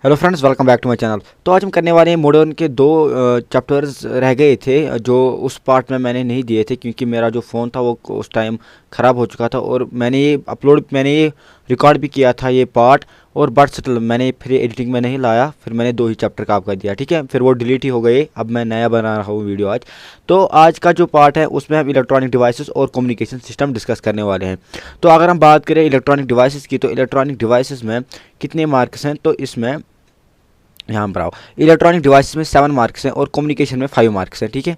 Hello friends, welcome back to my channel. तो आज हम करने वाले हैं मॉडर्न के दो चैप्टर्स रह गए थे जो उस पार्ट में मैंने नहीं दिए थे क्योंकि मेरा जो फ़ोन था वो उस टाइम ख़राब हो चुका था और मैंने ये रिकॉर्ड भी किया था ये पार्ट। और बट स्टिल मैंने फिर एडिटिंग में नहीं लाया, फिर मैंने दो ही चैप्टर का आपका दिया, ठीक है। फिर वो डिलीट ही हो गए। अब मैं नया बना रहा हूँ वीडियो आज। तो आज का जो पार्ट है उसमें हम इलेक्ट्रॉनिक डिवाइसेस और कम्युनिकेशन सिस्टम डिस्कस करने वाले हैं। तो अगर हम बात करें इलेक्ट्रॉनिक डिवाइसेस की, तो इलेक्ट्रॉनिक डिवाइसेस में कितने मार्क्स हैं, तो इसमें यहाँ पर आओ। इलेक्ट्रॉनिक डिवाइसेस में 7 मार्क्स हैं और कम्युनिकेशन में 5 मार्क्स हैं, ठीक है।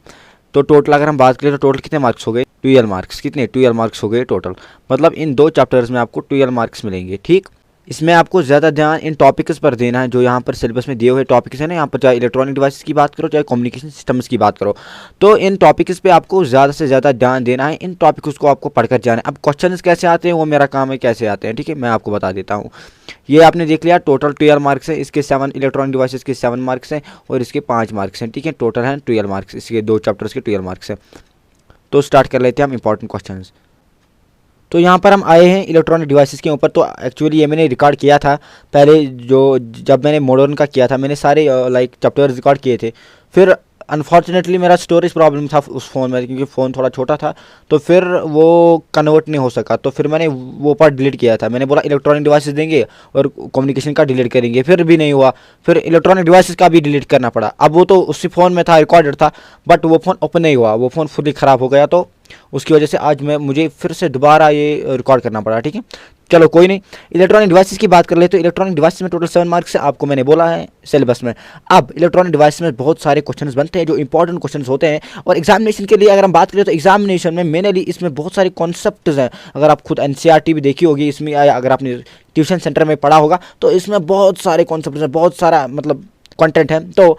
तो टोटल अगर हम बात करें तो टोटल कितने मार्क्स हो गए? 12 मार्क्स। कितने? 12 मार्क्स हो गए टोटल। मतलब इन दो चैप्टर्स में आपको 12 मार्क्स मिलेंगे, ठीक। इसमें आपको ज़्यादा ध्यान इन टॉपिक्स पर देना है जो यहाँ पर सिलेबस में दिए हुए टॉपिक्स हैं ना। यहाँ पर चाहे इलेक्ट्रॉनिक डिवाइसेस की बात करो, चाहे कम्युनिकेशन सिस्टम्स की बात करो, तो इन टॉपिक्स पे आपको ज़्यादा से ज़्यादा ध्यान देना है। इन टॉपिक्स को आपको पढ़कर जाना है। अब क्वेश्चंस कैसे आते हैं वो मेरा काम है, कैसे आते हैं, ठीक है, मैं आपको बता देता हूँ। ये आपने देख लिया, टोटल 12 मार्क्स है। इसके 7 इलेक्ट्रॉनिक डिवाइसेस के 7 मार्क्स हैं और इसके 5 मार्क्स हैं, ठीक है। टोटल हैं 12 मार्क्स, इसके दो चैप्टर्स के 12 मार्क्स हैं। तो स्टार्ट कर लेते हैं हम इंपॉर्टेंट क्वेश्चन। तो यहाँ पर हम आए हैं इलेक्ट्रॉनिक डिवाइसेस के ऊपर। तो एक्चुअली ये मैंने रिकॉर्ड किया था पहले, जो जब मैंने मॉडर्न का किया था मैंने सारे चैप्टर्स रिकॉर्ड किए थे। फिर अनफॉर्चुनेटली मेरा स्टोरेज प्रॉब्लम था उस फ़ोन में, क्योंकि फ़ोन थोड़ा छोटा था, तो फिर वो कन्वर्ट नहीं हो सका। तो फिर मैंने वो पार्ट डिलीट किया था। मैंने बोला इलेक्ट्रॉनिक डिवाइसेस देंगे और कम्युनिकेशन का डिलीट करेंगे, फिर भी नहीं हुआ। फिर इलेक्ट्रॉनिक डिवाइसेस का भी डिलीट करना पड़ा। अब वो तो उसी फ़ोन में था, रिकॉर्डेड था, बट वो फ़ोन ओपन नहीं हुआ, वो फ़ोन फुली ख़राब हो गया। तो उसकी वजह से आज मुझे फिर से दोबारा ये रिकॉर्ड करना पड़ा, ठीक है। चलो कोई नहीं। इलेक्ट्रॉनिक डिवाइसेस की बात कर ले, तो इलेक्ट्रॉनिक डिवाइसेस में टोटल 7 मार्क्स है, आपको मैंने बोला है सिलेबस में। अब इलेक्ट्रॉनिक डिवाइस में बहुत सारे क्वेश्चंस बनते हैं जो इंपॉर्टेंट क्वेश्चंस होते हैं, और एग्जामिनेशन के लिए अगर हम बात करें तो एग्जामिनेशन में मेनली इसमें बहुत सारे कॉन्सेप्ट्स हैं। अगर आप खुद एनसीईआरटी भी देखी होगी इसमें, या अगर आपने ट्यूशन सेंटर में पढ़ा होगा, तो इसमें बहुत सारे कॉन्सेप्ट्स हैं, बहुत सारा मतलब कंटेंट है। तो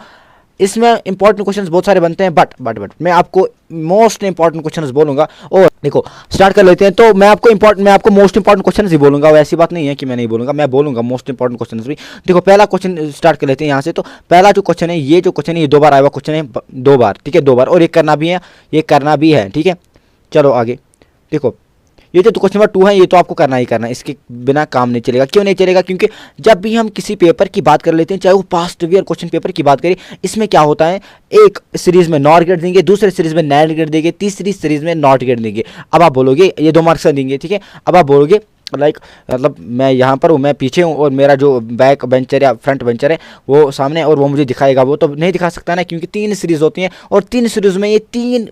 इसमें इंपॉर्टेंट क्वेश्चंस बहुत सारे बनते हैं, बट मैं आपको मोस्ट इंपॉर्टेंट क्वेश्चंस बोलूंगा। और देखो स्टार्ट कर लेते हैं। तो मैं आपको मोस्ट इंपॉर्टेंट क्वेश्चंस ही बोलूंगा, वैसी बात नहीं है कि मैं नहीं बोलूंगा, मैं बोलूंगा मोस्ट इंपॉर्टेंट क्वेश्चंस भी। देखो पहला क्वेश्चन स्टार्ट कर लेते हैं यहाँ से। तो पहला जो क्वेश्चन है, ये जो क्वेश्चन है ये 2 बार आया हुआ क्वेश्चन है, 2 बार, ठीक है, 2 बार, और ये करना भी है, ये करना भी है, ठीक है। चलो आगे देखो, ये जो क्वेश्चन नंबर 2 है ये तो आपको करना ही करना है, इसके बिना काम नहीं चलेगा। क्यों नहीं चलेगा? क्योंकि जब भी हम किसी पेपर की बात कर लेते हैं, चाहे वो पास्ट ईयर क्वेश्चन पेपर की बात करें, इसमें क्या होता है, एक सीरीज में नॉट गेट देंगे, दूसरे सीरीज में नैट गेट देंगे, तीसरी सीरीज में नॉट गेट देंगे। अब आप बोलोगे ये 2 मार्क्स देंगे, ठीक है। अब आप बोलोगे मतलब मैं यहाँ पर हूँ, मैं पीछे हूँ और मेरा जो बैक बेंचर या फ्रंट बेंचर है वो सामने है और वो मुझे दिखाएगा। वो तो नहीं दिखा सकता ना, क्योंकि 3 सीरीज होती हैं और 3 सीरीज में ये 3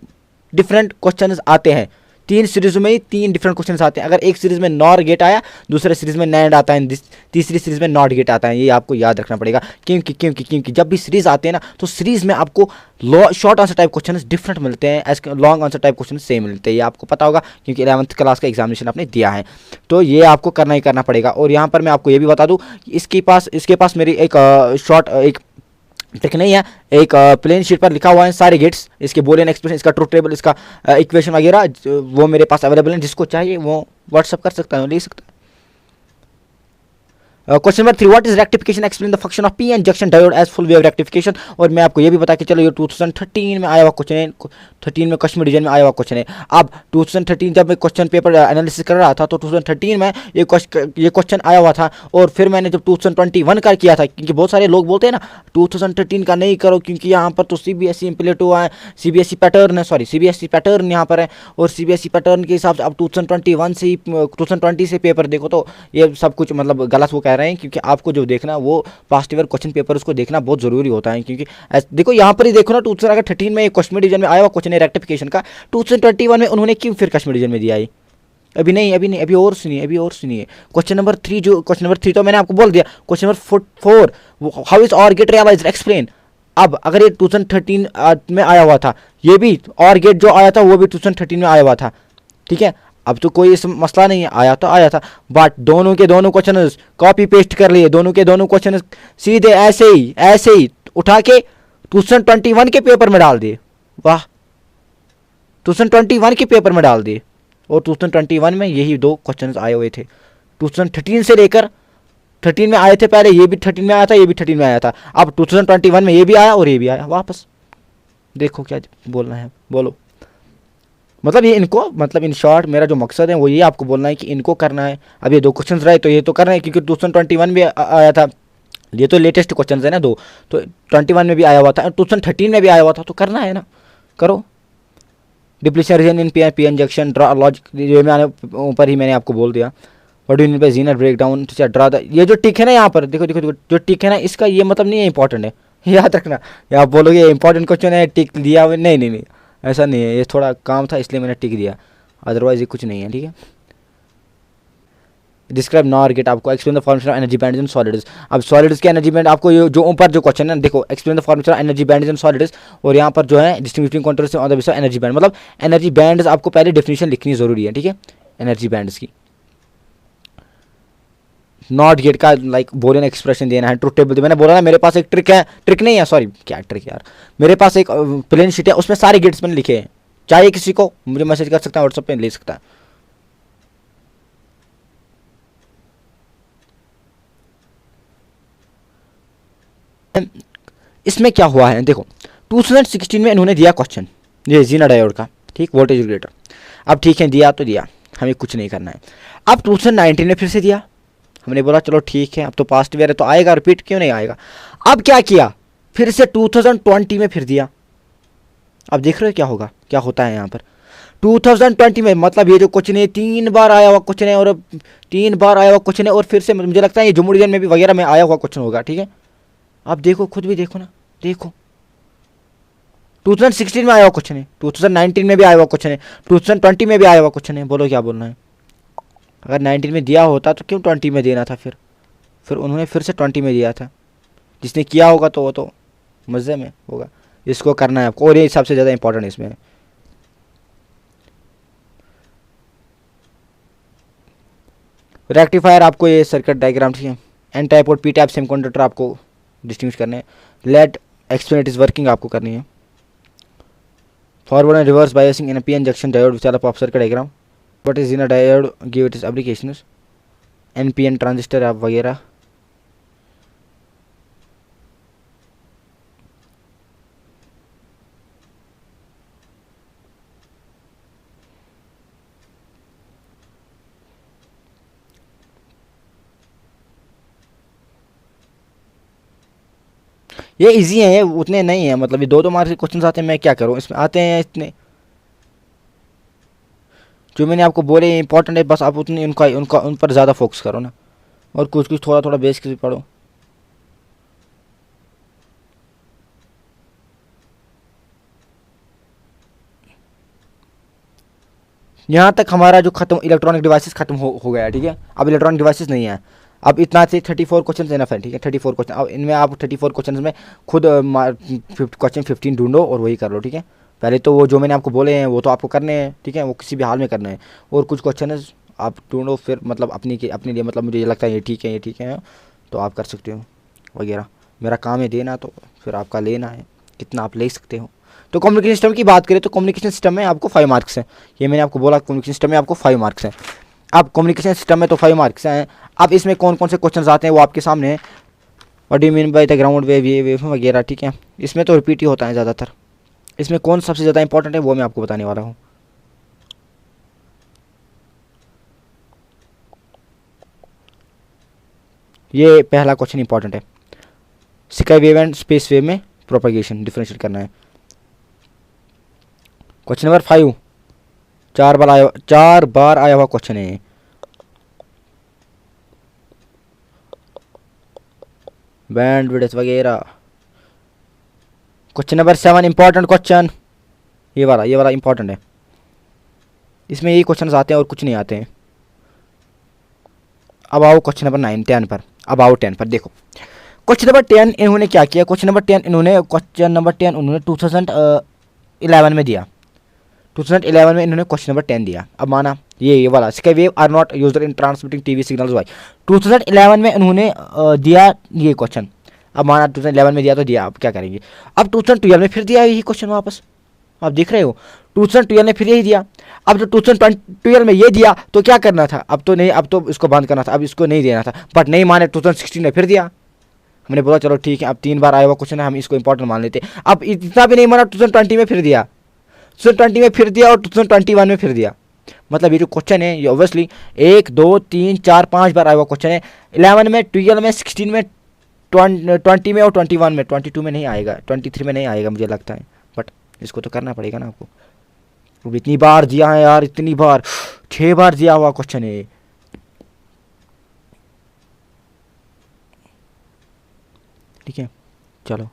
डिफरेंट क्वेश्चन आते हैं। 3 सीरीज में ही 3 डिफरेंट क्वेश्चन आते हैं। अगर एक सीरीज में नॉर गेट आया, दूसरे सीरीज में नैंड आता है, तीसरी सीरीज में नॉट गेट आता है। ये आपको याद रखना पड़ेगा, क्योंकि जब भी सीरीज आते हैं ना, तो सीरीज में आपको short answer type question different मिलते हैं, as long answer type question same मिलते हैं। ये आपको पता होगा क्योंकि 11th क्लास का एग्जामिनेशन आपने दिया है, तो ये आपको करना ही करना पड़ेगा। और यहाँ पर मैं आपको ये भी बता दूँ, इसके पास मेरी एक ट्रिक नहीं है, एक प्लेन शीट पर लिखा हुआ है सारे गेट्स, इसके बोलियन एक्सप्रेशन, इसका ट्रूथ टेबल, इसका इक्वेशन वगैरह, वो मेरे पास अवेलेबल है। जिसको चाहिए वो व्हाट्सअप कर सकता है, ले सकता है। Question number 3, what is rectification, explain the function of PN junction diode as full wave rectification. और मैं आपको ये भी बता के चलो, ये 2013 में आया हुआ क्वेश्चन है, 13 में कश्मीर रीजन में आया हुआ क्वेश्चन है। अब 2013 जब मैं क्वेश्चन पेपर एनालिसिस कर रहा था, तो 2013 में ये क्वेश्चन आया हुआ था। और फिर मैंने जब 2021 का किया था, क्योंकि बहुत सारे लोग बोलते हैं ना 2013 का नहीं करो, क्योंकि यहाँ पर तो सीबीएसई इम्प्लीमेंट हुआ है, सीबीएसई पैटर्न है, सॉरी सीबीएसई पैटर्न यहाँ पर है, और सीबीएसई पैटर्न के हिसाब से अब 2021 से 2020 से पेपर देखो, तो ये सब कुछ मतलब गलत वो कह रहे हैं। क्योंकि आपको जो देखना वो पास्ट ईयर क्वेश्चन पेपर उसको देखना बहुत जरूरी होता है। क्योंकि देखो यहाँ पर ही देखो ना, 2013 में कश्मीर रीजन में आया हुआ क्वेश्चन है रेक्टिफिकेशन का, 2021 में उन्होंने क्यों फिर कश्मीर रीजन में दिया है? अभी और सुनिए क्वेश्चन नंबर 3 तो मैंने आपको बोल दिया। Question number 4, how is OR gate realized, explain. अब अगर ये 2013 में आया हुआ था, ये भी और गेट जो आया था वो भी 2013 में आया हुआ था, ठीक है। अब तो कोई इस मसला नहीं है, आया था, बट दोनों के दोनों क्वेश्चन कॉपी पेस्ट कर लिए, दोनों के दोनों क्वेश्चन सीधे ऐसे ही उठा के 2021 के पेपर में डाल दिए। वाह, 2021 के पेपर में डाल दिए। और 2021 में यही 2 क्वेश्चन आए हुए थे। 2013 से लेकर 13 में आए थे पहले, ये भी 13 में आया था, ये भी 13 में आया था। अब 2021 में ये भी आया और ये भी आया वापस। देखो क्या बोलना है, बोलो। मतलब ये इनको, मतलब इन शॉर्ट मेरा जो मकसद है वो ये आपको बोलना है कि इनको करना है। अब ये 2 क्वेश्चन रहे तो ये तो करना है, क्योंकि 2021 में आया था, ये तो लेटेस्ट क्वेश्चन है ना दो, तो 21 में भी आया हुआ था, 2013 में भी आया हुआ था, तो करना है ना, करो। Depletion region in P N junction, draw logic, ये मैंने ऊपर ही मैंने आपको बोल दिया। What do you mean by Zener breakdown, draw the, ये जो टिक है ना यहाँ पर देखो देखो देखो, जो टिक है ना इसका ये मतलब नहीं है इंपॉर्टेंट है, याद रखना। या आप बोलोगे इंपॉर्टेंट क्वेश्चन है टिक दिया, नहीं नहीं नहीं ऐसा नहीं है, ये थोड़ा काम था इसलिए मैंने टिक दिया, अदरवाइज ये कुछ नहीं है, ठीक है। डिस्क्राइब नॉर गेट, आपको explain the formation of energy bands in solids. अब सॉलिड्स के एनर्जी बैंड आपको ये जो ऊपर जो क्वेश्चन है देखो, explain the formation of energy bands in solids, और यहाँ पर जो है distinguishing contrast on the basis of energy band, मतलब एनर्जी बैंड्स आपको पहले डेफिनेशन लिखनी जरूरी है, ठीक है, एनर्जी बैंड्स की। नॉट गेट का लाइक बोलियन एक्सप्रेशन देना है, ट्रुथ टेबल, मैंने बोला ना मेरे पास एक ट्रिक है, ट्रिक नहीं है सॉरी, क्या ट्रिक यार, मेरे पास एक प्लेन शीट है उसमें सारे गेट्स मैंने लिखे हैं, चाहिए किसी को मुझे मैसेज कर सकता है व्हाट्सएप पे, ले सकता है। इसमें क्या हुआ है देखो, 2016 में इन्होंने दिया क्वेश्चन ये जीना डायोड का, ठीक, वोल्टेज रेगुलेटर। अब ठीक है दिया तो दिया, हमें कुछ नहीं करना है। अब 2019 में फिर से दिया, हमने बोला चलो ठीक है अब तो पास्ट ईयर है तो आएगा, रिपीट क्यों नहीं आएगा। अब क्या किया, फिर से 2020 में फिर दिया। अब देख रहे हो क्या होगा, क्या होता है यहाँ पर 2020 में, मतलब ये जो क्वेश्चन है 3 बार आया हुआ क्वेश्चन है, और 3 बार आया हुआ क्वेश्चन है, और फिर से मुझे लगता है ये जम्मू रीजन में भी वगैरह में आया हुआ क्वेश्चन होगा, ठीक है। आप देखो खुद भी देखो ना, देखो 2016 में आया हुआ क्वेश्चन है, 2019 में भी आया हुआ क्वेश्चन है, 2020 में भी आया हुआ क्वेश्चन है, बोलो क्या बोलना है। अगर 19 में दिया होता तो क्यों 20 में देना था, फिर उन्होंने फिर से 20 में दिया था। जिसने किया होगा तो वो तो मज़े में होगा, इसको करना है आपको, और ये सबसे ज़्यादा इंपॉर्टेंट इसमें है। रेक्टिफायर आपको ये सर्किट डायग्राम, ठीक है। एन टाइप और पी टाइप सेमीकंडक्टर आपको डिस्टिंग्विश करने हैं। Let explain it is working आपको करनी है। Forward and reverse biasing in P N junction diode which are of circuit diagram, what is in a diode, give it is applications, NPN transistor आप वगैरह। ये easy है, ये उतने नहीं है, मतलब ये दो मार्क्स के क्वेश्चन आते हैं, मैं क्या करूँ इसमें, आते हैं इतने जो मैंने आपको बोले इंपॉर्टेंट है, बस आप उतने उनका उनका उन पर ज़्यादा फोकस करो ना, और कुछ कुछ थोड़ा थोड़ा बेसिक भी पढ़ो। यहाँ तक हमारा जो खत्म इलेक्ट्रॉनिक डिवाइसेस खत्म हो गया, ठीक है। अब इलेक्ट्रॉनिक डिवाइसेस नहीं है, अब इतना से 34 क्वेश्चन इनफ है, ठीक है। 34 क्वेश्चन, अब इनमें आप 34 क्वेश्चन में खुद क्वेश्चन 15 ढूंढो और वही कर लो, ठीक है। पहले तो वो जो मैंने आपको बोले हैं वो तो आपको करने हैं, ठीक है, वो किसी भी हाल में करने हैं, और कुछ क्वेश्चन आप ढूंढो फिर, मतलब अपने लिए, मतलब मुझे ये लगता है ये ठीक है तो आप कर सकते हो वगैरह। मेरा काम है देना, तो फिर आपका लेना है कितना आप ले सकते हो। तो कम्युनिकेशन सिस्टम की बात करें तो कम्युनिकेशन सिस्टम में आपको 5 मार्क्स हैं, ये मैंने आपको बोला कम्युनिकेशन सिस्टम में आपको 5 मार्क्स हैं। अब कम्युनिकेशन सिस्टम में तो 5 मार्क्स हैं, अब इसमें कौन कौन से क्वेश्चन आते हैं वो आपके सामने है। What do you mean by the ground wave, ये वेव वगैरह, ठीक है। इसमें तो रिपीट ही होता है ज़्यादातर, इसमें कौन सबसे ज़्यादा इंपॉर्टेंट है वो मैं आपको बताने वाला हूँ। ये पहला क्वेश्चन इंपॉर्टेंट है, sky wave and space wave में प्रोपगेशन डिफरेंशिएट करना है। क्वेश्चन नंबर 5 4 बार आया हुआ क्वेश्चन है। बैंड विड्थ वगैरह। क्वेश्चन नंबर 7 इंपॉर्टेंट क्वेश्चन, ये वाला इंपॉर्टेंट है, इसमें यही क्वेश्चन आते हैं और कुछ नहीं आते हैं। अब आओ क्वेश्चन नंबर 9 10 पर, अब आओ 10 पर। देखो क्वेश्चन नंबर 10 इन्होंने क्या किया, क्वेश्चन नंबर 10 इन्होंने 2011 में दिया, 2011 में इन्होंने क्वेश्चन नंबर 10 दिया। अब माना ये वाला, sky wave are not used in transmitting TV signals why, 2011 में इन्होंने दिया ये क्वेश्चन। अब माना 2011 में दिया तो दिया, अब क्या करेंगे। अब 2012 में फिर दिया यही क्वेश्चन वापस, आप देख रहे हो 2012 में फिर यही दिया। अब जो 2012 में ये दिया तो क्या करना था, अब तो नहीं, अब तो इसको बंद करना था, अब इसको नहीं देना था, बट नहीं माने 2016 में फिर दिया। हमने बोला चलो ठीक है, अब 3 बार आया हुआ क्वेश्चन है, हम इसको इंपॉर्टेंट मान लेते। अब इतना भी नहीं माना, 2020 में फिर दिया, 2020 में फिर दिया, और 2021 में फिर दिया। मतलब ये जो क्वेश्चन है ये ऑब्वियसली 1 2 3 4 5 बार आया हुआ क्वेश्चन है। 11 में, 12 में, 16 में, 20 में और 21 में, 22 में नहीं आएगा, 23 में नहीं आएगा मुझे लगता है, बट इसको तो करना पड़ेगा ना आपको। अब इतनी बार दिया है यार, इतनी बार, 6 बार दिया हुआ क्वेश्चन है। ठीक है चलो,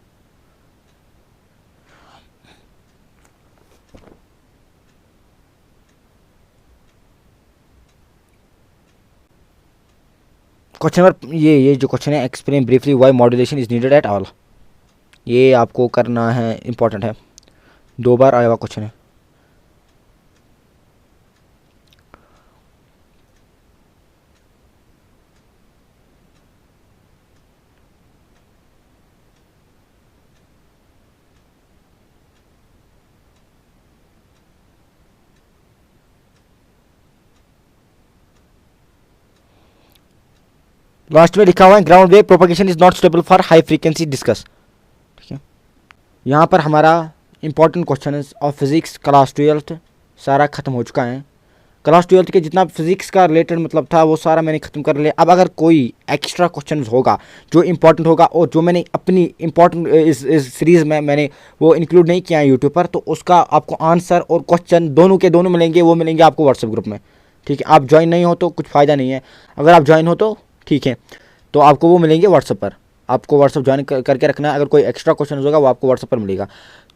क्वेश्चन नंबर ये जो क्वेश्चन है, explain briefly why modulation is needed at all, ये आपको करना है, इंपॉर्टेंट है, 2 बार आया हुआ क्वेश्चन है। लास्ट में लिखा हुआ है ground wave propagation is not suitable for high frequency discuss. ठीक है, यहाँ पर हमारा important question of physics class 12 सारा खत्म हो चुका है। क्लास 12 के जितना फिजिक्स का रिलेटेड मतलब था वो सारा मैंने खत्म कर लिया। अब अगर कोई एक्स्ट्रा क्वेश्चन होगा जो इंपॉर्टेंट होगा और जो मैंने अपनी इंपॉर्टेंट इस सीरीज़ में मैंने वो इंक्लूड नहीं किया है यूट्यूब पर, तो उसका आपको आंसर और क्वेश्चन दोनों के दोनों मिलेंगे, वो मिलेंगे आपको व्हाट्सएप ग्रुप में। ठीक है, आप ज्वाइन नहीं हो तो कुछ फ़ायदा नहीं है, अगर आप ज्वाइन हो तो ठीक है, तो आपको वो मिलेंगे व्हाट्सएप पर। आपको व्हाट्सएप ज्वाइन करके रखना है, अगर कोई एक्स्ट्रा क्वेश्चन होगा वो आपको व्हाट्सएप पर मिलेगा।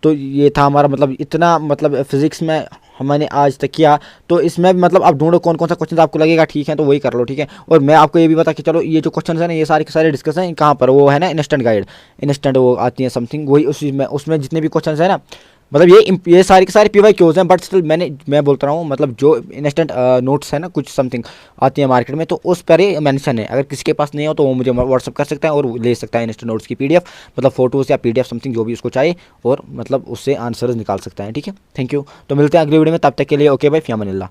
तो ये था हमारा मतलब, इतना मतलब फिजिक्स में हमने आज तक किया। तो इसमें भी मतलब आप ढूंढो कौन कौन सा क्वेश्चन आपको लगेगा ठीक है तो वही कर लो। ठीक है, और मैं आपको ये भी बता कि चलो ये जो क्वेश्चन है ना, ये सारे के सारे डिस्कस हैं कहाँ पर, वो है ना इंस्टेंट गाइड, इंस्टेंट वो आती है समथिंग, वही उसी में, उसमें जितने भी क्वेश्चन है ना, मतलब ये सारे के सारे पीवाई क्योज हैं, बट स्टिल मैं बोलता रहा हूँ, मतलब जो इंस्टेंट नोट्स है ना कुछ समथिंग आती है मार्केट में, तो उस पर ही मेंशन है। अगर किसी के पास नहीं हो तो वो मुझे व्हाट्सअप कर सकता है और ले सकता है इंस्टेंट नोट्स की पीडीएफ, मतलब फोटोज़ या पीडीएफ समथिंग जो भी उसको चाहिए, और मतलब उससे आंसर्स निकाल सकता है। ठीक है, थैंक यू। तो मिलते हैं अगली वीडियो में, तब तक के लिए ओके बाय, फ़ी अमान अल्लाह।